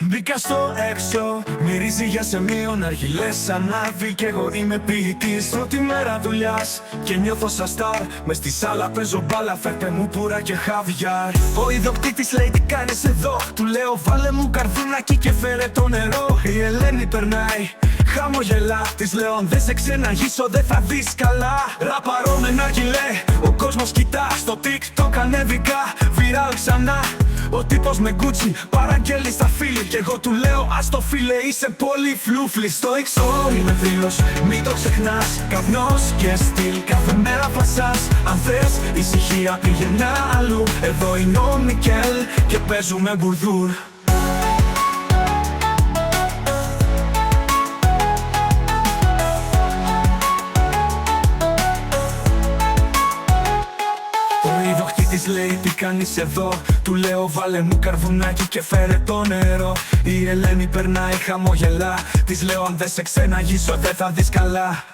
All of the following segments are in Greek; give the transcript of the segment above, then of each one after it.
Μπήκα στο έξω, μυρίζει για σεμείο ναργιλές ανάβει κι εγώ είμαι ποιητής. Πρώτη μέρα δουλειάς και νιώθω σαν στάρ. Μες στη σάλα παίζω μπάλα, φέρτε μου πουρα και χαβιάρ. Ο ιδιοκτήτης λέει τι κάνεις εδώ, του λέω βάλε μου καρδούνακι και φέρε το νερό. Η Ελένη περνάει, χαμογελά, της λέω αν δεν σε ξεναγήσω δεν θα δεις καλά. Ραπαρώ με ναργιλέ, ο κόσμος κοιτά, στο TikTok ανέβηκα, viral ξανά. Ο τύπος με Gucci παραγγέλνει στα φίλη κι εγώ του λέω ας το φίλε είσαι πολύ φλούφλι. Στο XO είμαι θρύλος, μην το ξεχνάς, καπνός και στυλ κάθε μέρα φασάς. Αν θες ησυχία πήγαινα αλλού, εδώ είναι ο Μικέλ και παίζουμε μπουρδούρ. Της λέει τι κάνεις εδώ, του λέω βάλε μου καρβουνάκι και φέρε το νερό. Η Ελένη περνάει χαμογελά, της λέω αν δεν σε ξεναγήσω δεν θα δεις καλά.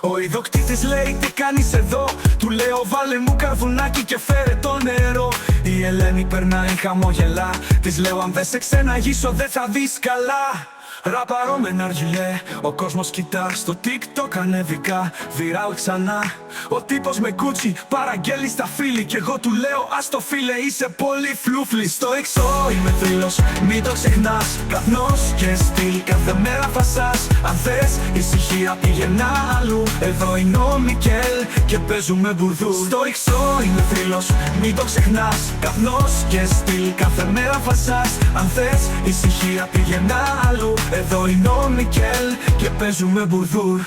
Ο ιδιοκτήτης λέει τι κάνεις εδώ, του λέω βάλε μου καρβουνάκι και φέρε το νερό. Η Ελένη περνάει χαμογελά, της λέω αν δεν σε ξεναγήσω δεν θα δεις καλά. Ραπαρώ με ναργιλέ, ο κόσμος κοιτά, στο TikTok ανέβηκα, viral ξανά. Ο τύπος με Gucci παραγγέλνει στα φίλη κι εγώ του λέω ας το φίλε είσαι πολύ φλούφλι. Στο XO είμαι θρύλος, μην το ξεχνάς, καπνός και στυλ κάθε μέρα φασάς. Αν θες ησυχία πήγαινα αλλού, εδώ είναι ο Μικέλ και παίζουμε μπουρδούρ. Στο XO είμαι θρύλος, μην το ξεχνάς, καπνός και στυλ κάθε μέρα φασάς. Αν θες ησυχία πήγαινα αλλού, εδώ είναι ο Μικέλ και παίζουμε μπουρδούρ.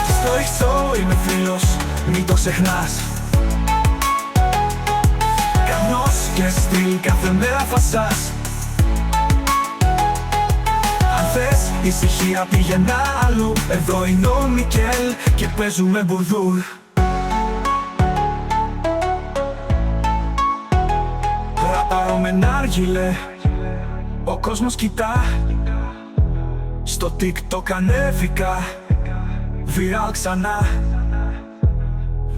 Στο XO είμαι φίλος, μην το ξεχνάς, καπνός και στυλ κάθε μέρα φασάς. Αν θες ησυχία πήγαινα αλλού, εδώ είναι ο Μικέλ και παίζουμε μπουρδούρ. Ραπάρω με ναργιλέ, ο κόσμος κοιτά, στο TikTok ανέβηκα, viral ξανά.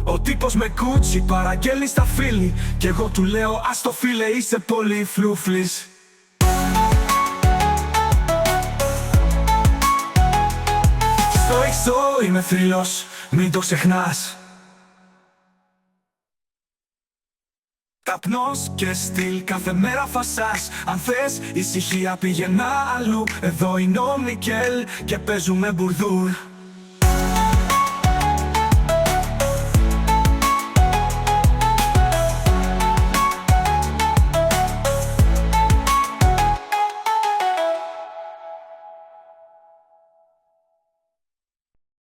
Ο τύπος με Gucci παραγγέλνει στα φίλη κι εγώ του λέω ας το φίλε είσαι πολύ φλούφλις. Στο XO είμαι θρύλος, μην το ξεχνάς, καπνός και στυλ κάθε μέρα φασάς. Αν θες ησυχία πήγαινα αλλού, εδώ είναι ο Μικέλ και παίζουμε μπουρδούρ.